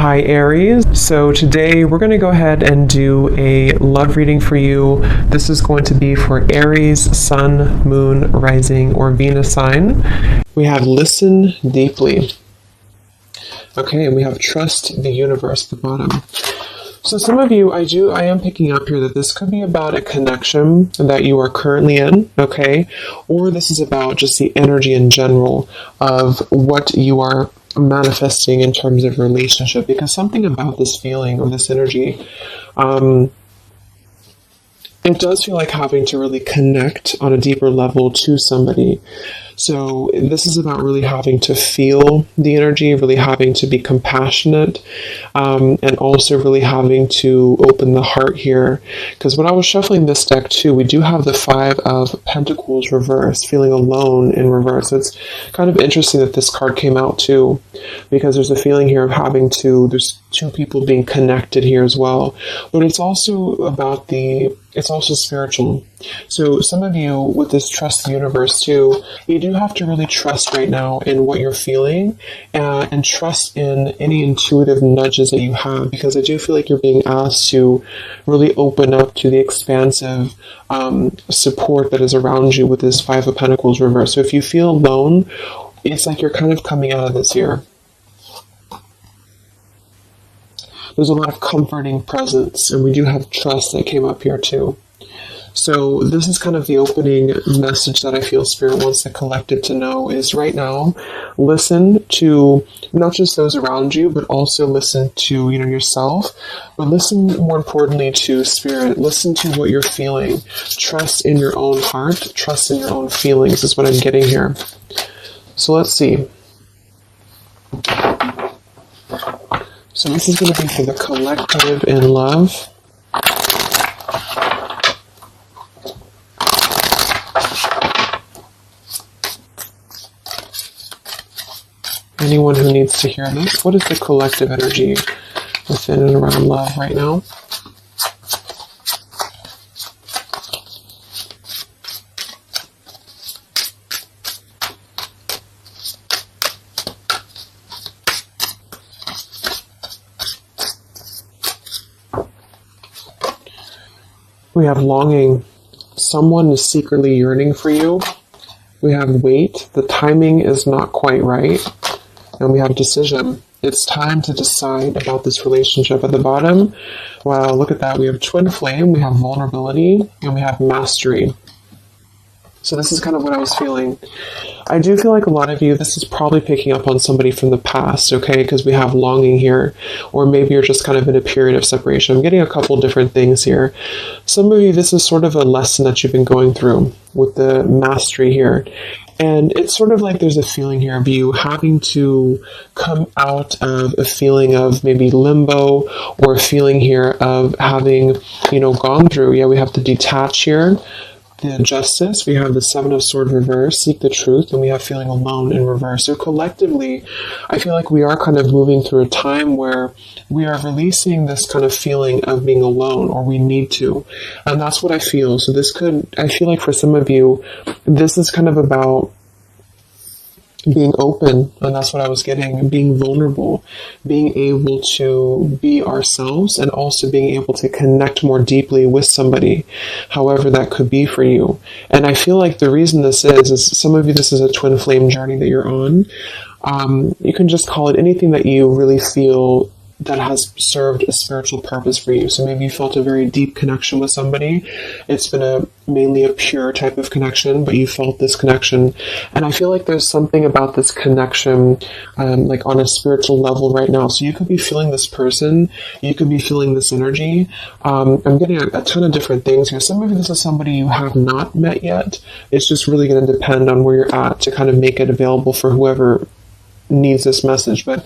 Hi Aries. So today we're going to go ahead and do a love reading for you. This is going to be for Aries, Sun, Moon, Rising, or Venus sign. We have listen deeply. Okay, and we have trust the universe at the bottom. So some of you, I am picking up here that this could be about a connection that you are currently in, okay? Or this is about just the energy in general of what you are manifesting in terms of relationship, because something about this feeling or this energy, it does feel like having to really connect on a deeper level to somebody. So this is about really having to feel the energy, really having to be compassionate, and also really having to open the heart here. Because when I was shuffling this deck too, we do have the Five of Pentacles reversed, feeling alone in reverse. So it's kind of interesting that this card came out too, because there's a feeling here of having to, there's two people being connected here as well. But it's also about it's also spiritual. So some of you with this trust the universe too, you do have to really trust right now in what you're feeling, and trust in any intuitive nudges that you have, because I do feel like you're being asked to really open up to the expansive support that is around you with this Five of Pentacles reverse. So if you feel alone, it's like you're kind of coming out of this here. There's a lot of comforting presence, and we do have trust that came up here too. So this is kind of the opening message that I feel Spirit wants the collective to know is right now, listen to not just those around you, but also listen to, yourself, but listen more importantly to Spirit. Listen to what you're feeling. Trust in your own heart. Trust in your own feelings is what I'm getting here. So let's see. So this is going to be for the collective in love. Anyone who needs to hear this, what is the collective energy within and around love right now? We have longing. Someone is secretly yearning for you. We have wait. The timing is not quite right. And we have decision. It's time to decide about this relationship. At the bottom, wow, look at that. We have twin flame, we have vulnerability, and we have mastery. So this is kind of what I was feeling. I do feel like a lot of you, this is probably picking up on somebody from the past, okay? Because we have longing here. Or maybe you're just kind of in a period of separation. I'm getting a couple different things here. Some of you, this is sort of a lesson that you've been going through with the mastery here. And it's sort of like there's a feeling here of you having to come out of a feeling of maybe limbo, or a feeling here of having, gone through. Yeah, we have to detach here. The Justice, we have the Seven of Swords reverse, seek the truth, and we have feeling alone in reverse. So collectively, I feel like we are kind of moving through a time where we are releasing this kind of feeling of being alone, or we need to. And that's what I feel. So I feel like for some of you, this is kind of about being open, and that's what I was getting, being vulnerable, being able to be ourselves, and also being able to connect more deeply with somebody, however that could be for you. And I feel like the reason this is some of you, this is a twin flame journey that you're on. You can just call it anything that you really feel that has served a spiritual purpose for you. So maybe you felt a very deep connection with somebody. It's been mainly a pure type of connection, but you felt this connection. And I feel like there's something about this connection, like on a spiritual level right now. So you could be feeling this person, you could be feeling this energy. I'm getting a ton of different things here. Some of you, this is somebody you have not met yet. It's just really going to depend on where you're at to kind of make it available for whoever needs this message. But,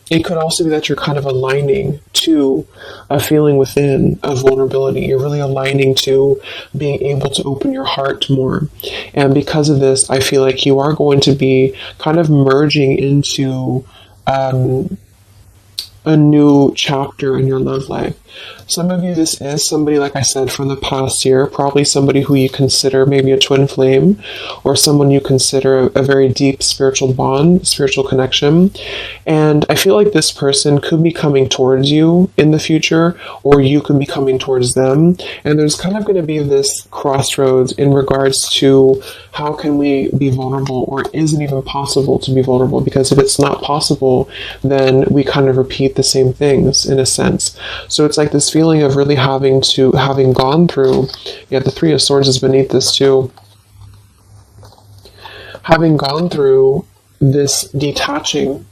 it could also be that you're kind of aligning to a feeling within of vulnerability. You're really aligning to being able to open your heart more. And because of this, I feel like you are going to be kind of merging into a new chapter in your love life. Some of you, this is somebody, like I said, from the past year, probably somebody who you consider maybe a twin flame, or someone you consider a very deep spiritual bond, spiritual connection. And I feel like this person could be coming towards you in the future, or you could be coming towards them. And there's kind of going to be this crossroads in regards to how can we be vulnerable, or is it even possible to be vulnerable? Because if it's not possible, then we kind of repeat the same things in a sense. So it's like this feeling of really having gone through, the Three of Swords is beneath this too, having gone through this detaching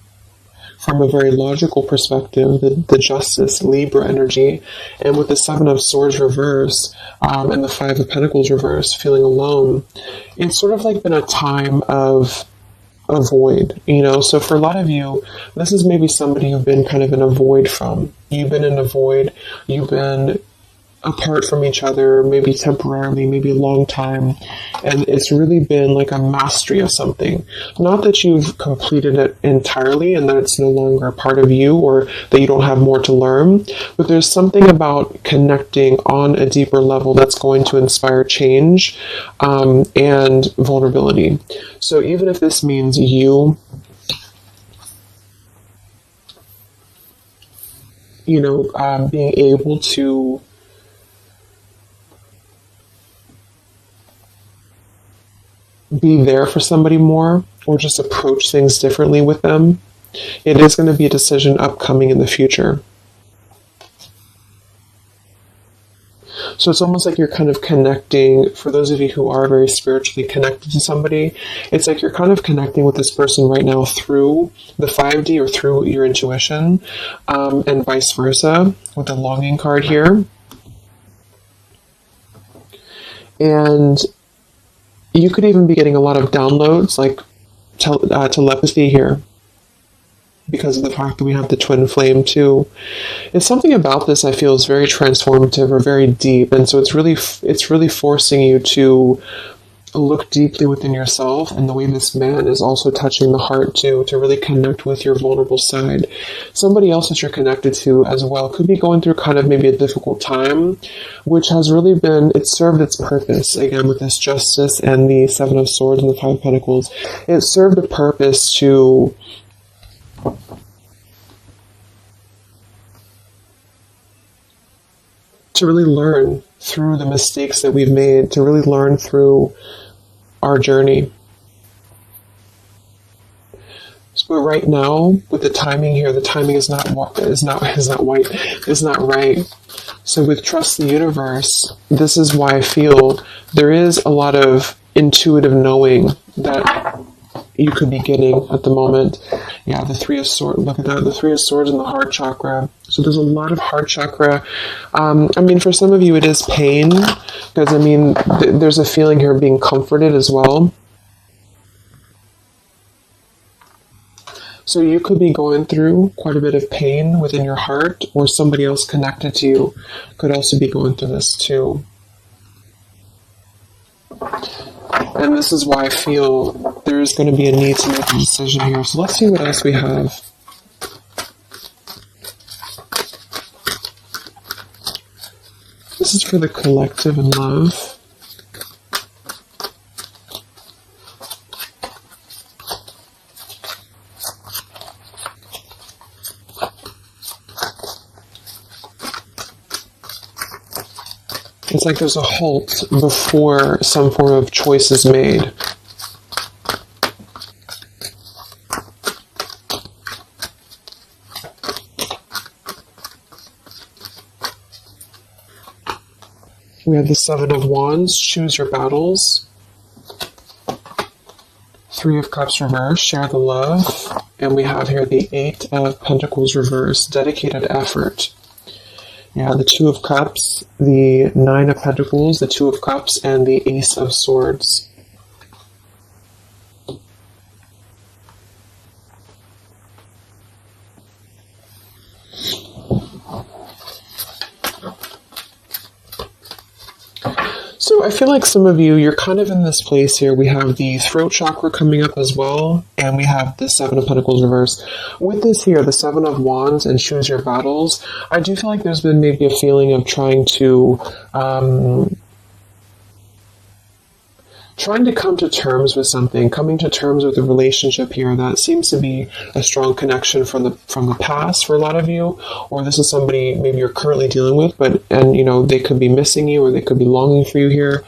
from a very logical perspective, the Justice, Libra energy, and with the Seven of Swords reverse, and the Five of Pentacles reverse, feeling alone, it's sort of like been a time of a void, so for a lot of you, this is maybe somebody you've been kind of in a void from. You've been in a void, you've been apart from each other, maybe temporarily, maybe a long time, and it's really been like a mastery of something. Not that you've completed it entirely and that it's no longer a part of you, or that you don't have more to learn, but there's something about connecting on a deeper level that's going to inspire change and vulnerability. So even if this means you being able to be there for somebody more, or just approach things differently with them, it is going to be a decision upcoming in the future. So it's almost like you're kind of connecting, for those of you who are very spiritually connected to somebody, it's like you're kind of connecting with this person right now through the 5D or through your intuition, and vice versa with the longing card here. And you could even be getting a lot of downloads, like telepathy here, because of the fact that we have the twin flame too. It's something about this I feel is very transformative or very deep, and so it's really forcing you to look deeply within yourself, and the way this man is also touching the heart too, to really connect with your vulnerable side. Somebody else that you're connected to as well could be going through kind of maybe a difficult time, which has really it served its purpose, again with this Justice and the Seven of Swords and the Five of Pentacles. It served a purpose to really learn through the mistakes that we've made, to really learn through our journey. But right now, with the timing here, the timing is not right. So with Trust the Universe, this is why I feel there is a lot of intuitive knowing that you could be getting at the moment. Yeah, the Three of Swords, look at that, the Three of Swords in the heart chakra. So there's a lot of heart chakra. For some of you it is pain, because there's a feeling here of being comforted as well. So you could be going through quite a bit of pain within your heart, or somebody else connected to you could also be going through this too. And this is why I feel there is going to be a need to make a decision here. So let's see what else we have. This is for the collective and love. It's like there's a halt before some form of choice is made. We have the Seven of Wands, choose your battles. Three of Cups reverse, share the love. And we have here the Eight of Pentacles reverse, dedicated effort. Yeah, the Two of Cups, the Nine of Pentacles, the Two of Cups, and the Ace of Swords. So I feel like some of you, you're kind of in this place here. We have the throat chakra coming up as well, and we have the Seven of Pentacles reverse. With this here, the Seven of Wands and choose your battles, I do feel like there's been maybe a feeling of trying to come to terms with something, coming to terms with a relationship here that seems to be a strong connection from the past for a lot of you, or this is somebody maybe you're currently dealing with, and they could be missing you or they could be longing for you here.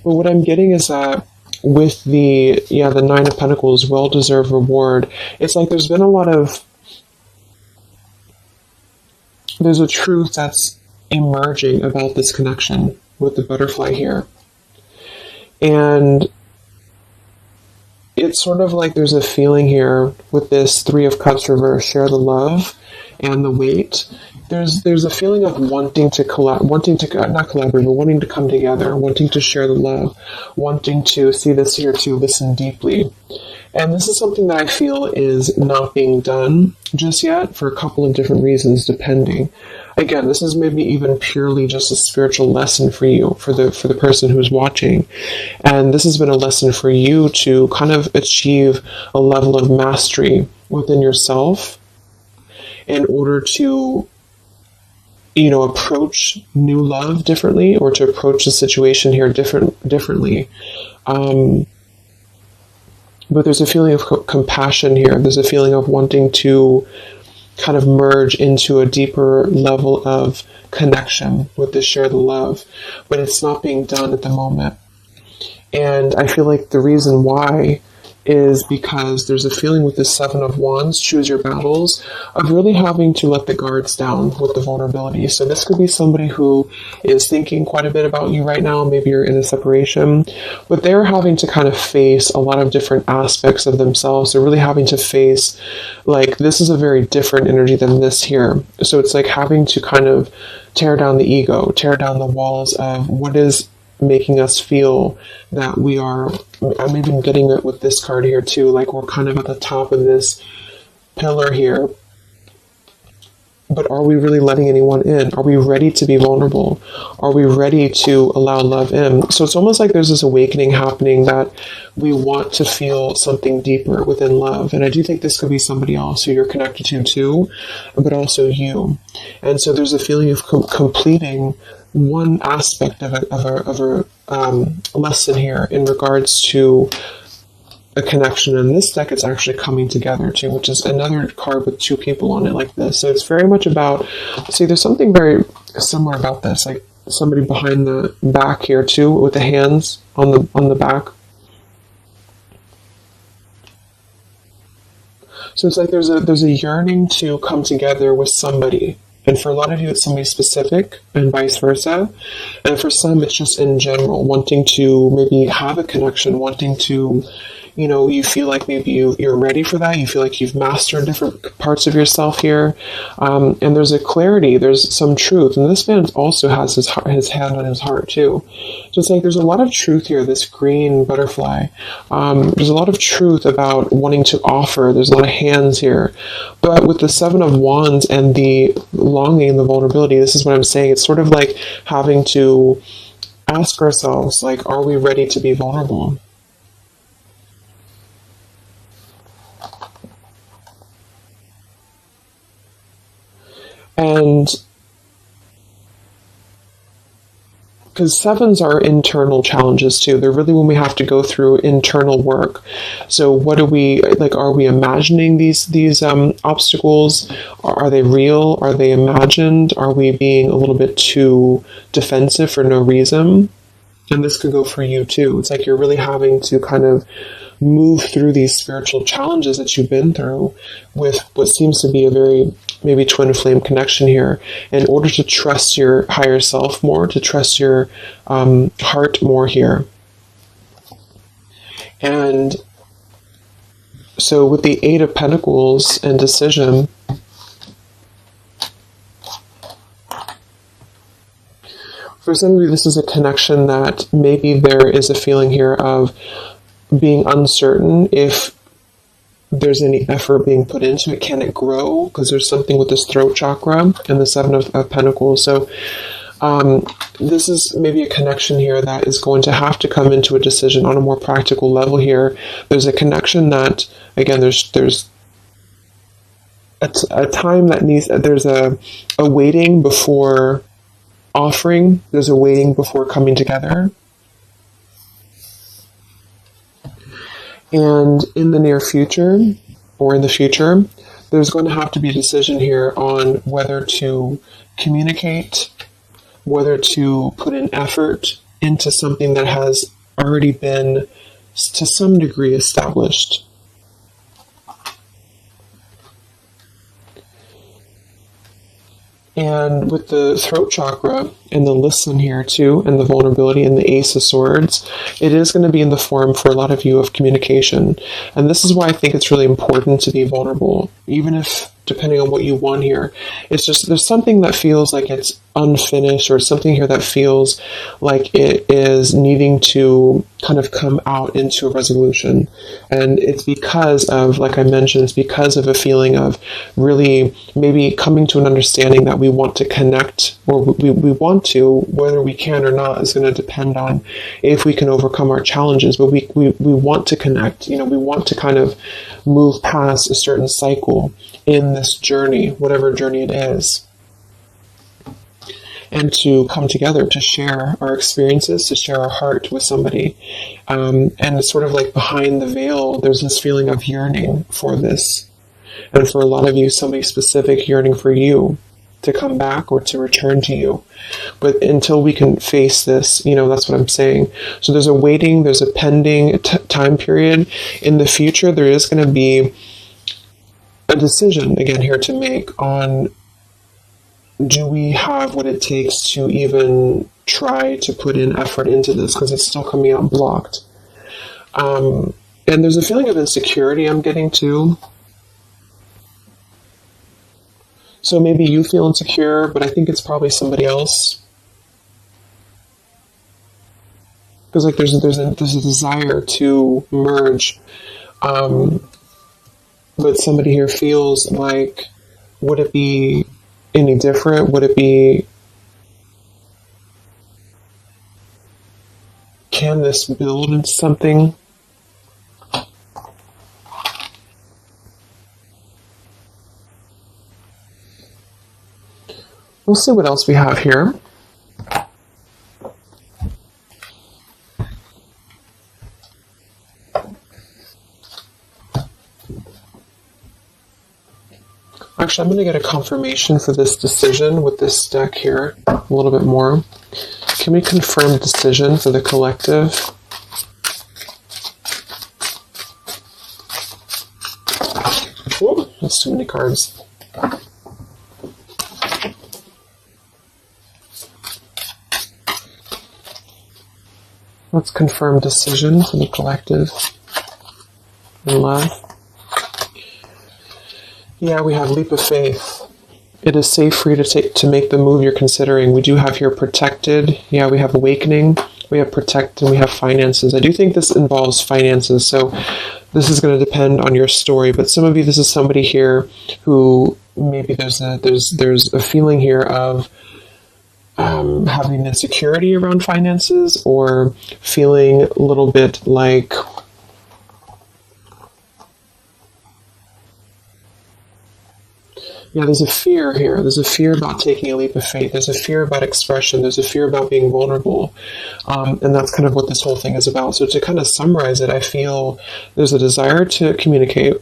But what I'm getting is that with the Nine of Pentacles, well-deserved reward, it's like there's a truth that's emerging about this connection with the butterfly here. And it's sort of like there's a feeling here with this Three of Cups reverse, share the love and the weight. There's a feeling of wanting to wanting to come together, wanting to share the love, wanting to see this here to listen deeply. And this is something that I feel is not being done just yet for a couple of different reasons, depending. Again, this is maybe even purely just a spiritual lesson for you, for the person who's watching. And this has been a lesson for you to kind of achieve a level of mastery within yourself in order to, approach new love differently, or to approach the situation here differently. But there's a feeling of compassion here. There's a feeling of wanting to kind of merge into a deeper level of connection with this share the love, but it's not being done at the moment. And I feel like the reason why is because there's a feeling with the Seven of Wands, choose your battles, of really having to let the guards down with the vulnerability. So this could be somebody who is thinking quite a bit about you right now. Maybe you're in a separation, but they're having to kind of face a lot of different aspects of themselves. They're really having to face, like, this is a very different energy than this here. So it's like having to kind of tear down the ego, tear down the walls of what is making us feel that we are. I'm even getting it with this card here too, like we're kind of at the top of this pillar here, but are we really letting anyone in? Are we ready to be vulnerable? Are we ready to allow love in? So it's almost like there's this awakening happening that we want to feel something deeper within love. And I do think this could be somebody else who you're connected to too, but also you. And so there's a feeling of completing one aspect of a lesson here in regards to a connection. In this deck, it's actually coming together too, which is another card with two people on it like this. So it's very much about, see, there's something very similar about this, like somebody behind the back here too, with the hands on the back. So it's like there's a yearning to come together with somebody. And for a lot of you, it's somebody specific and vice versa. And for some, it's just in general, wanting to maybe have a connection, wanting to, you feel like maybe you're ready for that. You feel like you've mastered different parts of yourself here. And there's a clarity, there's some truth. And this man also has his hand on his heart too. So it's like there's a lot of truth here, this green butterfly. There's a lot of truth about wanting to offer. There's a lot of hands here. But with the Seven of Wands and the longing and the vulnerability, this is what I'm saying. It's sort of like having to ask ourselves, like, are we ready to be vulnerable? And because sevens are internal challenges too. They're really when we have to go through internal work. So what do we, like, are we imagining these obstacles? Are they real? Are they imagined? Are we being a little bit too defensive for no reason? And this could go for you too. It's like you're really having to kind of move through these spiritual challenges that you've been through with what seems to be a very maybe twin flame connection here, in order to trust your higher self more, to trust your heart more here. And so with the Eight of Pentacles and decision, for some of you, this is a connection that maybe there is a feeling here of being uncertain if there's any effort being put into it. Can it grow? Because there's something with this throat chakra and the Seven of Pentacles. So This is maybe a connection here that is going to have to come into a decision on a more practical level here. There's a connection that, again, there's a time that needs, there's a waiting before offering, there's a waiting before coming together. And in the near future, or in the future, there's going to have to be a decision here on whether to communicate, whether to put in effort into something that has already been, to some degree, established. And with the throat chakra and the listen here too, and the vulnerability and the Ace of Swords, it is going to be in the form for a lot of you of communication. And this is why I think it's really important to be vulnerable, even if, depending on what you want here, it's just, there's something that feels like it's unfinished, or something here that feels like it is needing to kind of come out into a resolution. And it's because of, like I mentioned, it's because of a feeling of really maybe coming to an understanding that we want to connect, or we want to, whether we can or not is going to depend on if we can overcome our challenges, but we want to connect, we want to kind of move past a certain cycle in this journey, whatever journey it is, and to come together, to share our experiences, to share our heart with somebody. And it's sort of like behind the veil, there's this feeling of yearning for this. And for a lot of you, somebody specific yearning for you to come back or to return to you. But until we can face this, that's what I'm saying. So there's a waiting, there's a pending time period. In the future, there is going to be a decision, again, here to make on, do we have what it takes to even try to put in effort into this, because it's still coming out blocked. And there's a feeling of insecurity I'm getting too. So maybe you feel insecure, but I think it's probably somebody else. Because like there's a desire to merge, but somebody here feels like, would it be any different? Would it be, can this build into something? We'll see what else we have here. Actually, I'm going to get a confirmation for this decision with this deck here a little bit more. Can we confirm decision for the collective? Ooh, that's too many cards. Let's confirm decision for the collective in love. Yeah, we have leap of faith. It is safe for you to make the move you're considering. We do have here protected. Yeah, we have awakening. We have protect, and we have finances. I do think this involves finances, so this is going to depend on your story. But some of you, this is somebody here who maybe there's a feeling here of having insecurity around finances, or feeling a little bit like there's a fear here. There's a fear about taking a leap of faith. There's a fear about expression. There's a fear about being vulnerable. And that's kind of what this whole thing is about. So to kind of summarize it, I feel there's a desire to communicate.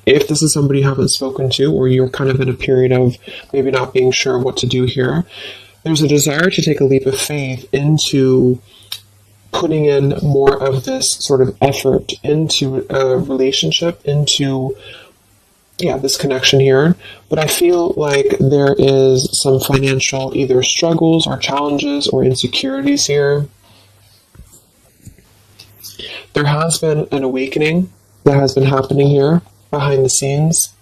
If this is somebody you haven't spoken to, or you're kind of in a period of maybe not being sure what to do here, there's a desire to take a leap of faith into putting in more of this sort of effort into a relationship, into this connection here. But I feel like there is some financial either struggles or challenges or insecurities here. There has been an awakening that has been happening here behind the scenes.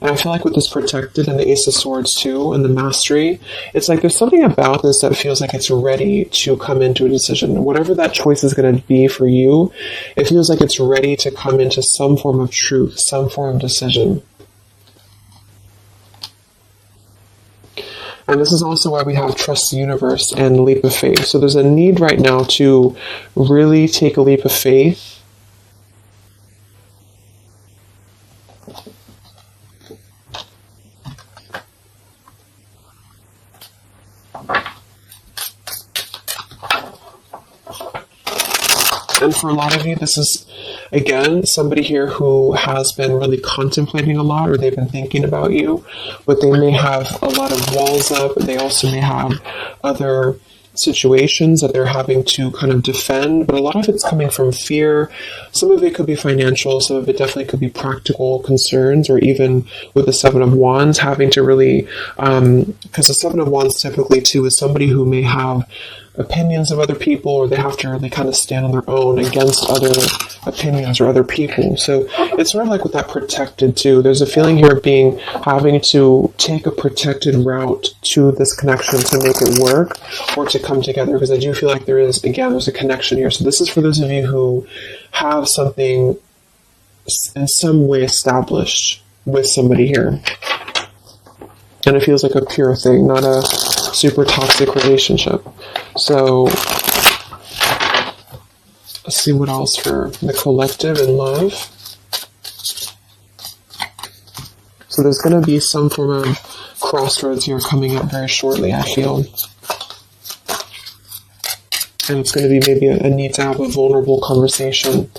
And I feel like with this protected and the Ace of Swords too, and the mastery, it's like there's something about this that feels like it's ready to come into a decision. Whatever that choice is going to be for you, it feels like it's ready to come into some form of truth, some form of decision. And this is also why we have trust the universe and leap of faith. So there's a need right now to really take a leap of faith. And for a lot of you, this is, again, somebody here who has been really contemplating a lot, or they've been thinking about you, but they may have a lot of walls up. They also may have other situations that they're having to kind of defend, but a lot of it's coming from fear. Some of it could be financial, some of it definitely could be practical concerns, or even with the Seven of Wands, having to really, because the Seven of Wands typically too is somebody who may have opinions of other people, or they have to really kind of stand on their own against other opinions or other people. So it's sort of like with that protected too. There's a feeling here of having to take a protected route to this connection to make it work or to come together, because I do feel like there's a connection here. So this is for those of you who have something in some way established with somebody here. And it feels like a pure thing, not a super toxic relationship. So let's see what else for the collective and love. So there's going to be some form of crossroads here coming up very shortly, I feel. And it's going to be maybe a need to have a vulnerable conversation.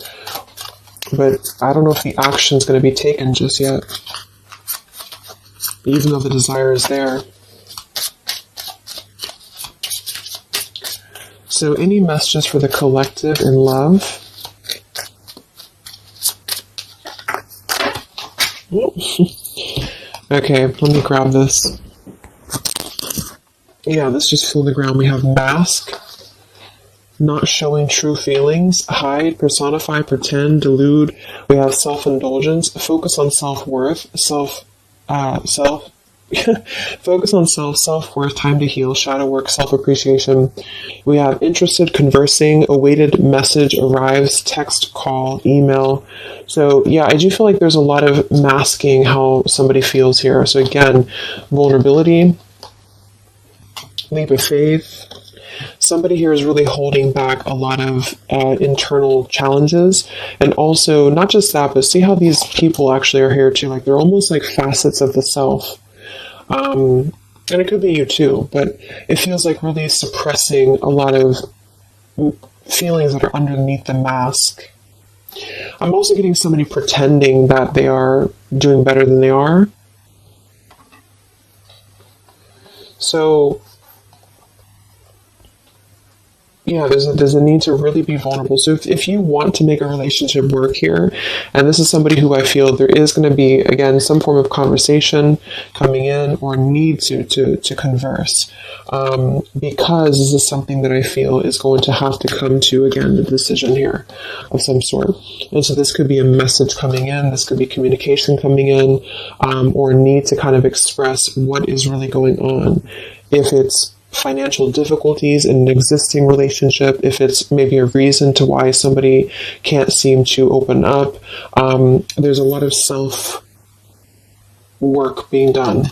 But I don't know if the action is going to be taken just yet, even though the desire is there. So any messages for the collective in love? Okay, let me grab this. Yeah, let's just fill the ground. We have mask, not showing true feelings, hide, personify, pretend, delude. We have self-indulgence, focus on self-worth, focus on self-worth, time to heal, shadow work, self-appreciation. We have interested, conversing, awaited message arrives, text, call, email. So yeah, I do feel like there's a lot of masking how somebody feels here. So again, vulnerability, leap of faith. Somebody here is really holding back a lot of internal challenges. And also, not just that, but see how these people actually are here too. Like they're almost like facets of the self. And it could be you too, but it feels like really suppressing a lot of feelings that are underneath the mask. I'm also getting somebody pretending that they are doing better than they are. So yeah, there's a need to really be vulnerable. So if you want to make a relationship work here, and this is somebody who I feel there is going to be, again, some form of conversation coming in or need to converse, because this is something that I feel is going to have to come to, again, the decision here of some sort. And so this could be a message coming in, this could be communication coming in, or need to kind of express what is really going on. If it's financial difficulties in an existing relationship, if it's maybe a reason to why somebody can't seem to open up, there's a lot of self work being done.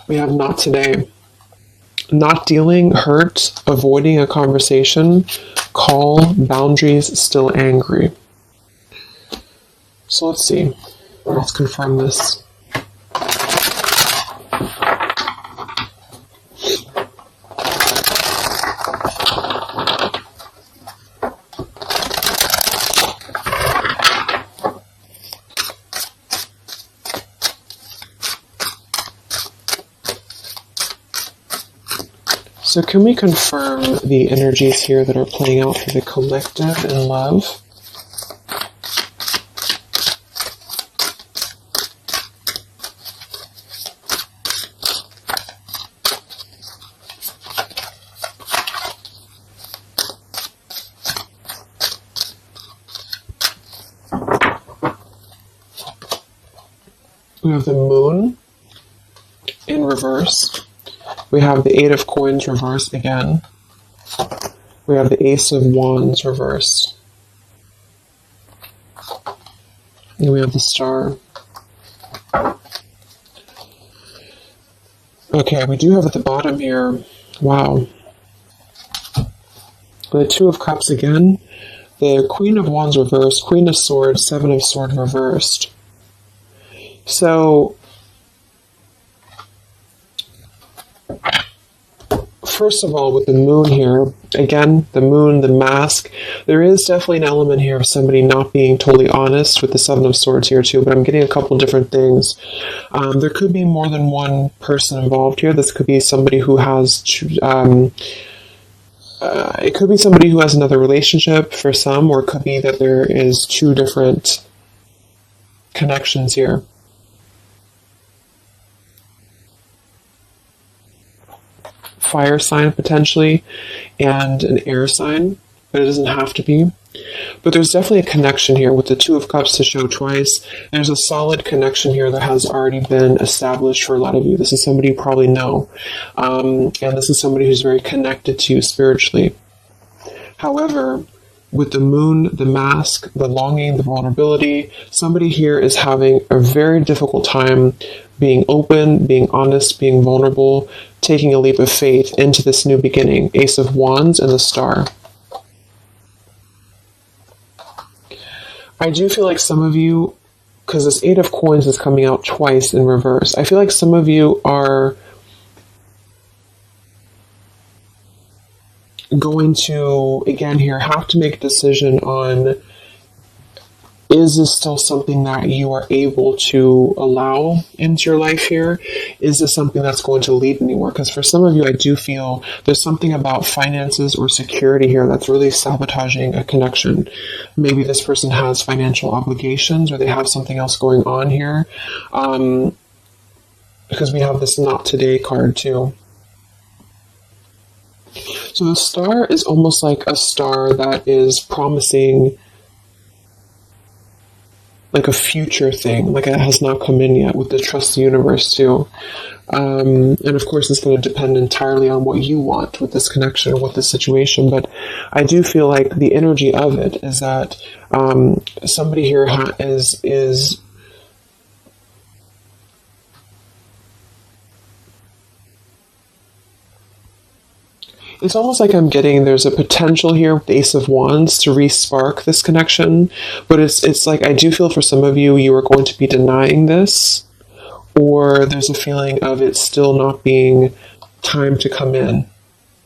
We have not today. Not dealing, hurt, avoiding a conversation, call, boundaries, still angry. So let's see. Let's confirm this. So can we confirm the energies here that are playing out for the collective in love? We have the moon, in reverse. We have the Eight of Coins reversed again. We have the Ace of Wands reversed. And we have the Star. Okay, we do have at the bottom here, wow, the Two of Cups again, the Queen of Wands reversed, Queen of Swords, Seven of Swords reversed. So, first of all, with the Moon here, again, the Moon, the mask, there is definitely an element here of somebody not being totally honest with the Seven of Swords here too, but I'm getting a couple different things. There could be more than one person involved here. This could be somebody who has, it could be somebody who has another relationship for some, or it could be that there is two different connections here. Fire sign potentially, and an air sign, but it doesn't have to be. But there's definitely a connection here with the Two of Cups to show twice. There's a solid connection here that has already been established for a lot of you. This is somebody you probably know. And this is somebody who's very connected to you spiritually. However, with the Moon, the mask, the longing, the vulnerability, somebody here is having a very difficult time being open, being honest, being vulnerable, taking a leap of faith into this new beginning. Ace of Wands and the Star. I do feel like some of you, because this Eight of Coins is coming out twice in reverse, I feel like some of you are going to, again here, have to make a decision on, is this still something that you are able to allow into your life here? Is this something that's going to lead anywhere? Because for some of you, I do feel there's something about finances or security here that's really sabotaging a connection. Maybe this person has financial obligations, or they have something else going on here. Because we have this Not Today card too. So the Star is almost like a star that is promising like a future thing, like it has not come in yet, with the Trust the Universe too. And of course, it's going to depend entirely on what you want with this connection or with this situation. But I do feel like the energy of it is that somebody here is it's almost like I'm getting there's a potential here with the Ace of Wands to re-spark this connection, but it's like I do feel for some of you, you are going to be denying this, or there's a feeling of it still not being time to come in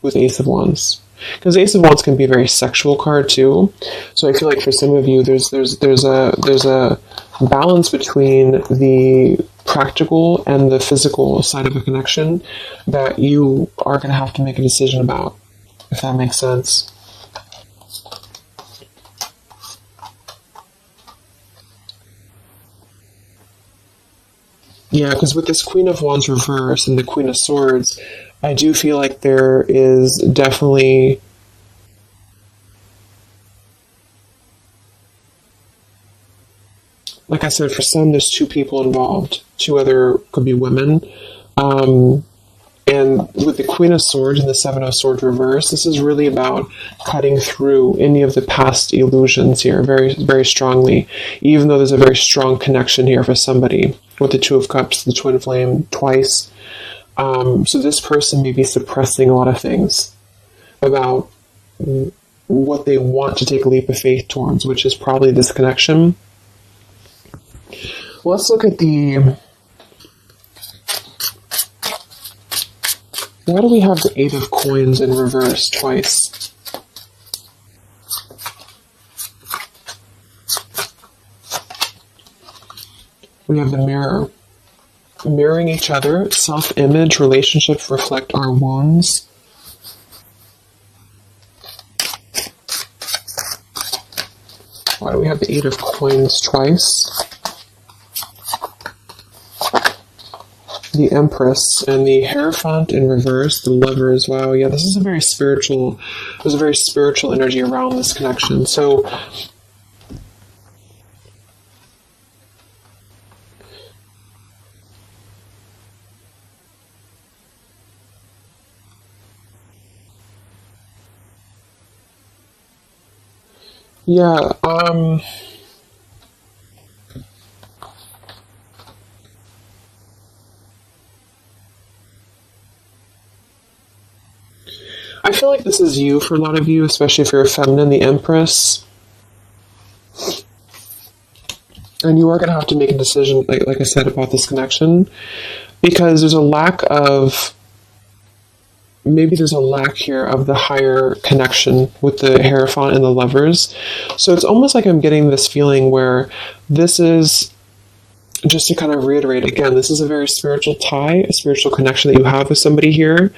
with Ace of Wands. Because Ace of Wands can be a very sexual card too, so I feel like for some of you, there's a balance between the practical and the physical side of a connection that you are going to have to make a decision about, if that makes sense. Yeah, because with this Queen of Wands reverse and the Queen of Swords, I do feel like there is definitely like I said, for some, there's two people involved. Two other could be women. And with the Queen of Swords and the Seven of Swords reverse, this is really about cutting through any of the past illusions here very, very strongly, even though there's a very strong connection here for somebody with the Two of Cups, the Twin Flame, twice. So this person may be suppressing a lot of things about what they want to take a leap of faith towards, which is probably this connection. Let's look at the... Why do we have the Eight of Coins in reverse twice? We have the Mirror. Mirroring each other, self-image, relationships reflect our wounds. Why do we have the Eight of Coins twice? The Empress and the Hierophant in reverse, the Lovers. Wow, yeah, this is a very spiritual, there's a very spiritual energy around this connection. So, Yeah, I feel like this is you for a lot of you, especially if you're a feminine, the Empress. And you are going to have to make a decision, like I said, about this connection, because there's a lack of, maybe there's a lack here of the higher connection with the Hierophant and the Lovers. So it's almost like I'm getting this feeling where this is, just to kind of reiterate again, this is a very spiritual tie, a spiritual connection that you have with somebody here.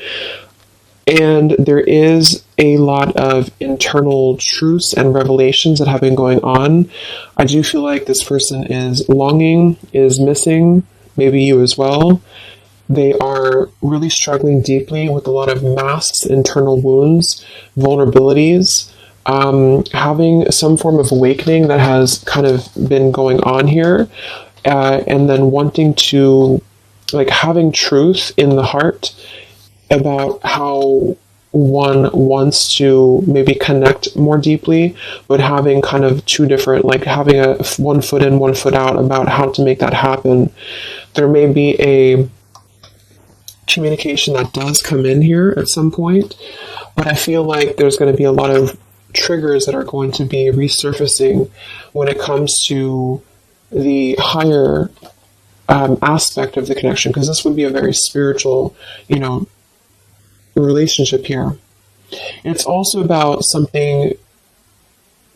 And there is a lot of internal truths and revelations that have been going on. I do feel like this person is longing, is missing, maybe you as well. They are really struggling deeply with a lot of masked internal wounds, vulnerabilities, having some form of awakening that has kind of been going on here, and then wanting to, like, having truth in the heart about how one wants to maybe connect more deeply, but having kind of two different, like having a 1 foot in, 1 foot out about how to make that happen. There may be a communication that does come in here at some point, but I feel like there's going to be a lot of triggers that are going to be resurfacing when it comes to the higher aspect of the connection, because this would be a very spiritual, relationship here. It's also about something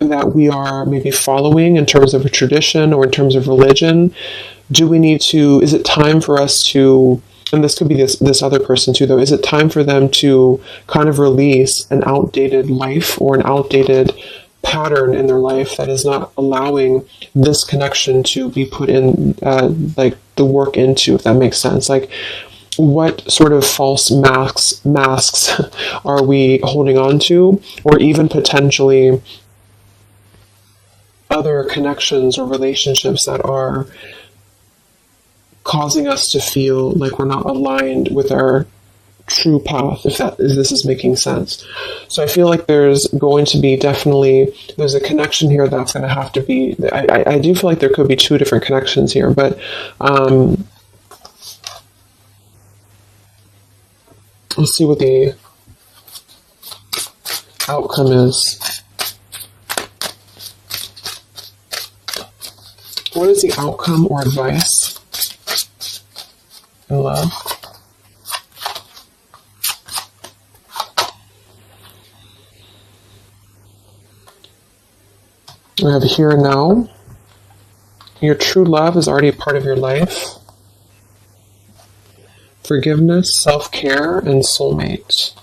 that we are maybe following in terms of a tradition or in terms of religion. Is it time for us to, and this could be this other person too though, is it time for them to kind of release an outdated life or an outdated pattern in their life that is not allowing this connection to be put in, like the work into, if that makes sense? Like, what sort of false masks are we holding on to, or even potentially other connections or relationships that are causing us to feel like we're not aligned with our true path, if this is making sense. So I feel like there's going to be there's a connection here that's going to have to be, I do feel like there could be two different connections here, but let's see what the outcome is. What is the outcome or advice in love? We have here and now. Your true love is already a part of your life. Forgiveness, self-care, and soulmate.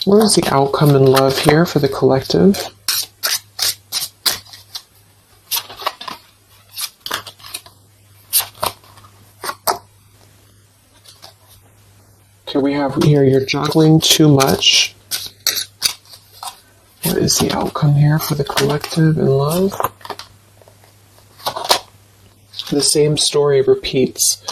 What is the outcome in love here for the collective? Okay, we have here, you're juggling too much. What is the outcome here for the collective in love? The same story repeats.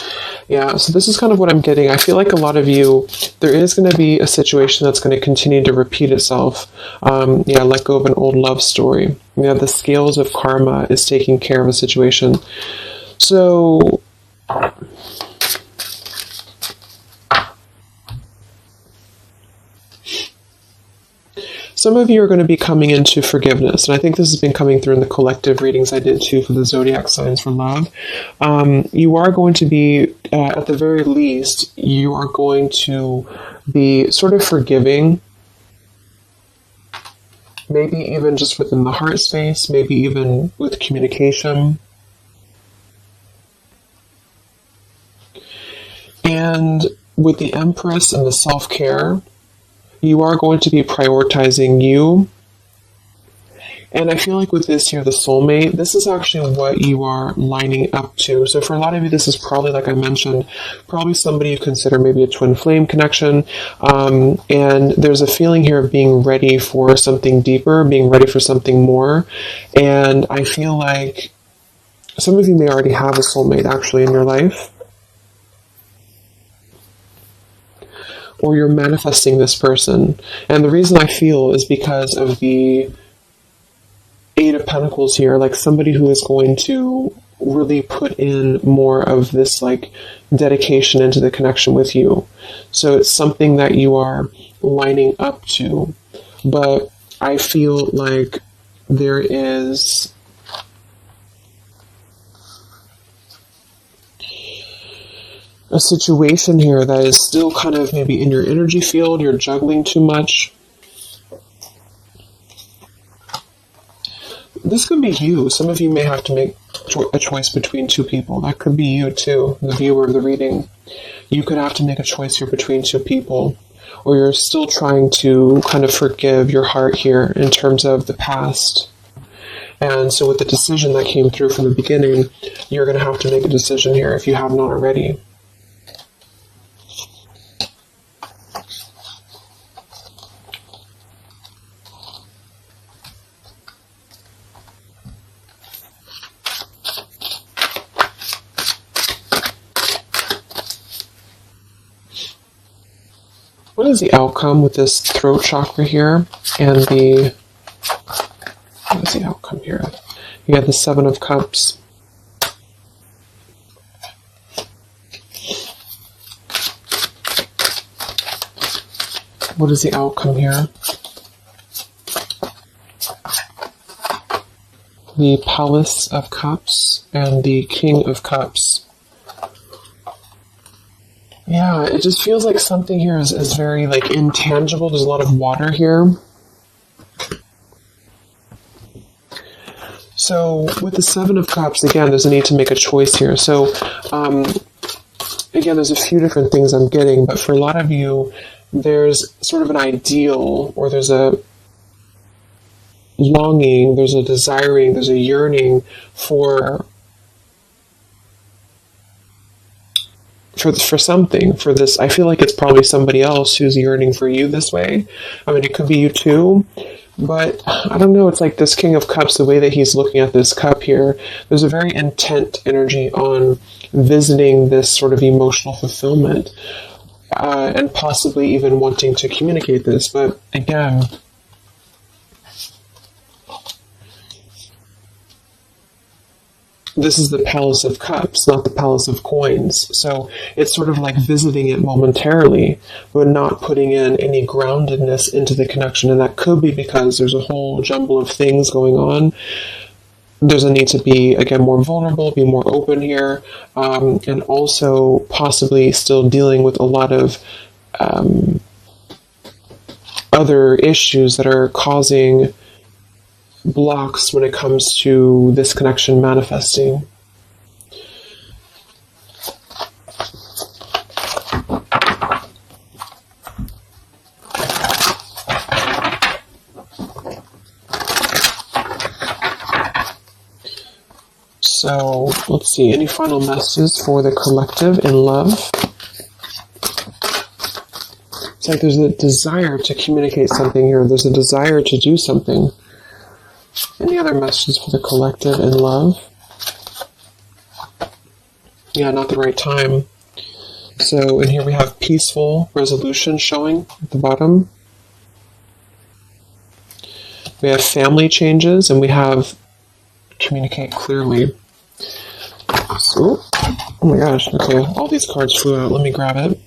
Yeah, so this is kind of what I'm getting. I feel like a lot of you, there is going to be a situation that's going to continue to repeat itself. Let go of an old love story. Yeah, the scales of karma is taking care of a situation. So some of you are going to be coming into forgiveness, and I think this has been coming through in the collective readings I did too for the zodiac signs for love. You are going to be, at the very least, you are going to be sort of forgiving, maybe even just within the heart space, maybe even with communication. And with the Empress and the self-care, you are going to be prioritizing you And I feel like with this here, the soulmate, this is actually what you are lining up to. So for a lot of you, this is probably, like I mentioned, probably somebody you consider maybe a twin flame connection. And there's a feeling here of being ready for something deeper, being ready for something more. And I feel like some of you may already have a soulmate actually in your life. Or you're manifesting this person. And the reason I feel is because of the Eight of Pentacles here, like somebody who is going to really put in more of this like dedication into the connection with you. So it's something that you are lining up to. But I feel like there is a situation here that is still kind of maybe in your energy field, you're juggling too much. This could be you. Some of you may have to make a choice between two people. That could be you too, the viewer of the reading. You could have to make a choice here between two people, or you're still trying to kind of forgive your heart here in terms of the past. And so with the decision that came through from the beginning, you're going to have to make a decision here if you have not already. What is the outcome with this throat chakra here and what is the outcome here? You got the Seven of Cups. What is the outcome here? The Palace of Cups and the King of Cups. Yeah, it just feels like something here is very like intangible. There's a lot of water here. So with the Seven of Cups, again, there's a need to make a choice here. So again, there's a few different things I'm getting, but for a lot of you, there's sort of an ideal, or there's a longing, there's a desiring, there's a yearning for something, for this. I feel like it's probably somebody else who's yearning for you this way. I mean, it could be you too, but I don't know. It's like this King of Cups, the way that he's looking at this cup here, there's a very intent energy on visiting this sort of emotional fulfillment, and possibly even wanting to communicate this. But again, this is the Palace of Cups, not the Palace of Coins. So it's sort of like visiting it momentarily, but not putting in any groundedness into the connection. And that could be because there's a whole jumble of things going on. There's a need to be, again, more vulnerable, be more open here, and also possibly still dealing with a lot of other issues that are causing blocks when it comes to this connection manifesting. So let's see, any final messages for the collective in love? It's like there's a desire to communicate something here. There's a desire to do something. Any other messages for the collective in love? Yeah, not the right time. So in here we have peaceful resolution showing at the bottom. We have family changes, and we have communicate clearly. So, oh my gosh, okay, all these cards flew out. Let me grab it.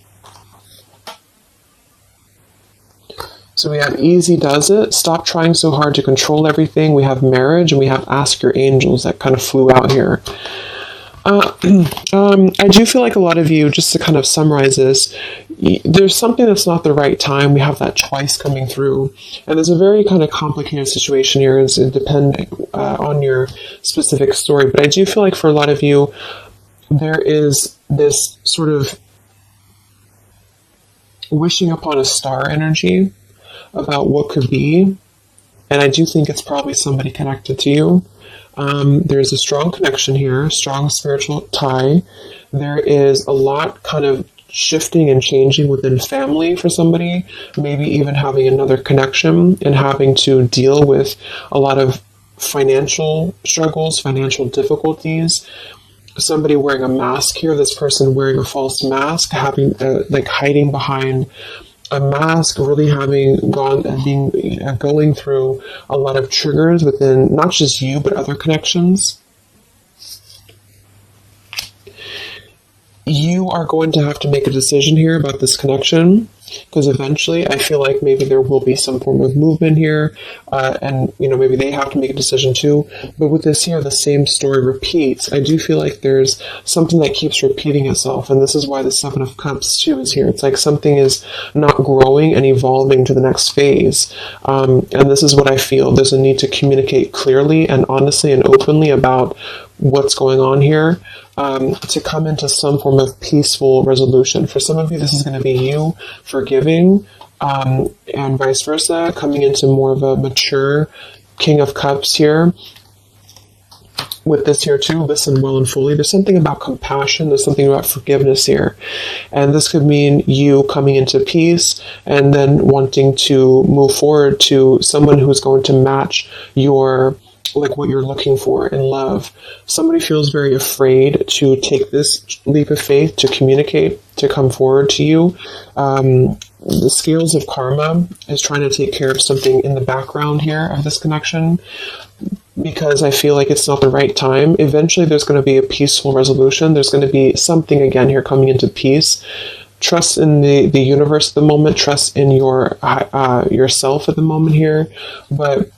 So we have easy does it, stop trying so hard to control everything. We have marriage, and we have ask your angels that kind of flew out here. I do feel like a lot of you, just to kind of summarize this, there's something that's not the right time. We have that twice coming through. And there's a very kind of complicated situation here. It's depending on your specific story. But I do feel like for a lot of you, there is this sort of wishing upon a star energy about what could be. And I do think it's probably somebody connected to you. There's a strong connection here, strong spiritual tie. There is a lot kind of shifting and changing within family for somebody, maybe even having another connection and having to deal with a lot of financial struggles, financial difficulties. Somebody wearing a mask here, this person wearing a false mask, having like hiding behind a mask, really having going through a lot of triggers within not just you but other connections. You are going to have to make a decision here about this connection, because eventually I feel like maybe there will be some form of movement here, and maybe they have to make a decision too. But with this here, the same story repeats. I do feel like there's something that keeps repeating itself, and this is why the Seven of Cups too is here. It's like something is not growing and evolving to the next phase, and this is what I feel. There's a need to communicate clearly and honestly and openly about what's going on here, to come into some form of peaceful resolution. For some of you, this is going to be you forgiving, and vice versa, coming into more of a mature King of Cups here. With this here too, listen well and fully. There's something about compassion. There's something about forgiveness here. And this could mean you coming into peace and then wanting to move forward to someone who's going to match your what you're looking for in love. Somebody feels very afraid to take this leap of faith, to communicate, to come forward to you. The scales of karma is trying to take care of something in the background here of this connection, because I feel like it's not the right time. Eventually there's going to be a peaceful resolution. There's going to be something again here coming into peace. Trust in the universe at the moment. Trust in yourself at the moment here. But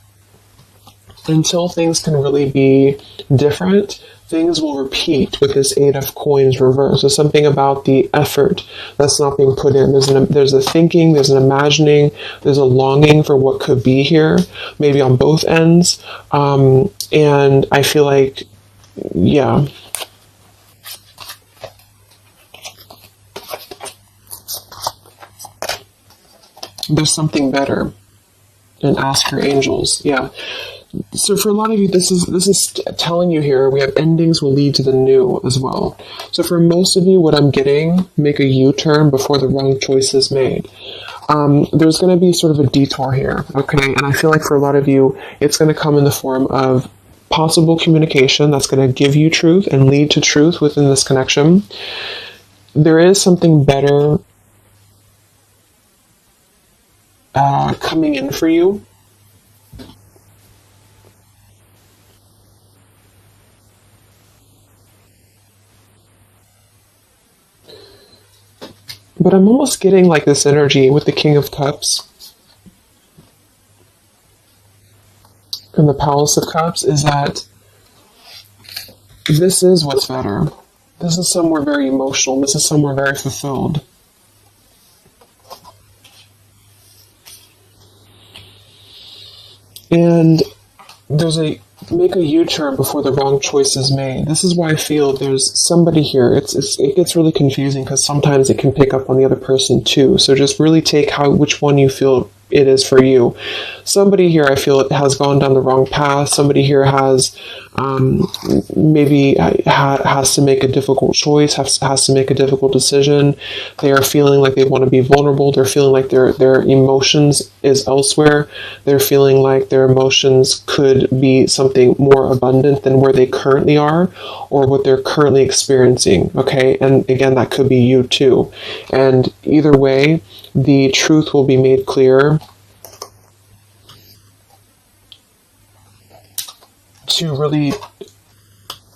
until things can really be different, things will repeat with this Eight of Coins reverse. There's something about the effort that's not being put in. There's a thinking, there's an imagining, there's a longing for what could be here, maybe on both ends. And I feel like, yeah. There's something better. And ask your angels. Yeah. So for a lot of you, this is telling you here, we have endings will lead to the new as well. So for most of you, what I'm getting, make a U-turn before the wrong choice is made. There's going to be sort of a detour here, okay? And I feel like for a lot of you, it's going to come in the form of possible communication that's going to give you truth and lead to truth within this connection. There is something better coming in for you. But I'm almost getting like this energy with the King of Cups and the Palace of Cups is that this is what's better. This is somewhere very emotional. This is somewhere very fulfilled. And there's make a U-turn before the wrong choice is made. This is why I feel there's somebody here. It gets really confusing because sometimes it can pick up on the other person too. So just really take which one you feel it is for you. Somebody here, I feel it has gone down the wrong path. Somebody here has maybe has to make a difficult choice, has to make a difficult decision. They are feeling like they want to be vulnerable. They're feeling like their emotions is elsewhere. They're feeling like their emotions could be something more abundant than where they currently are or what they're currently experiencing. Okay, and again, that could be you too. And either way, the truth will be made clear to really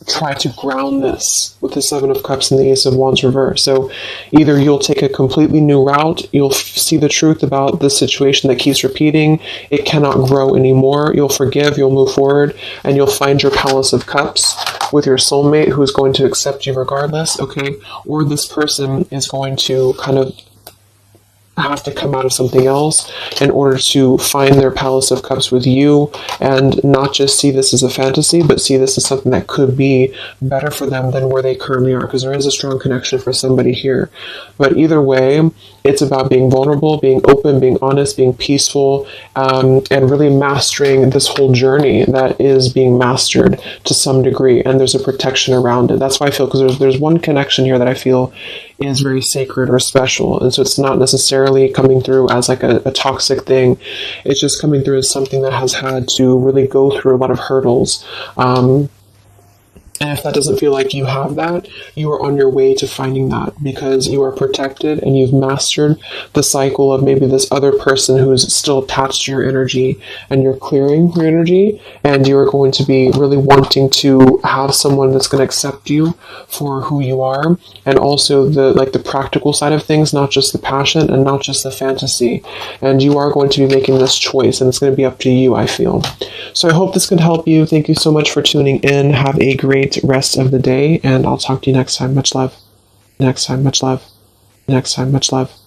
try to ground this with the Seven of Cups and the Ace of Wands reverse. So either you'll take a completely new route, you'll see the truth about the situation that keeps repeating, it cannot grow anymore, you'll forgive, you'll move forward, and you'll find your Palace of Cups with your soulmate who is going to accept you regardless, okay? Or this person is going to kind of have to come out of something else in order to find their Palace of Cups with you, and not just see this as a fantasy, but see this as something that could be better for them than where they currently are, because there is a strong connection for somebody here. But either way, it's about being vulnerable, being open, being honest, being peaceful, and really mastering this whole journey that is being mastered to some degree, and there's a protection around it. That's why I feel, because there's one connection here that I feel is very sacred or special, and so it's not necessarily coming through as like a toxic thing. It's just coming through as something that has had to really go through a lot of hurdles. And if that doesn't feel like you have that, you are on your way to finding that, because you are protected and you've mastered the cycle of maybe this other person who's still attached to your energy, and you're clearing your energy, and you're going to be really wanting to have someone that's going to accept you for who you are, and also the practical side of things, not just the passion and not just the fantasy. And you are going to be making this choice, and it's going to be up to you, I feel. So I hope this could help you. Thank you so much for tuning in. Have a great rest of the day, and I'll talk to you next time. Much love. Next time. Much love. Next time. Much love.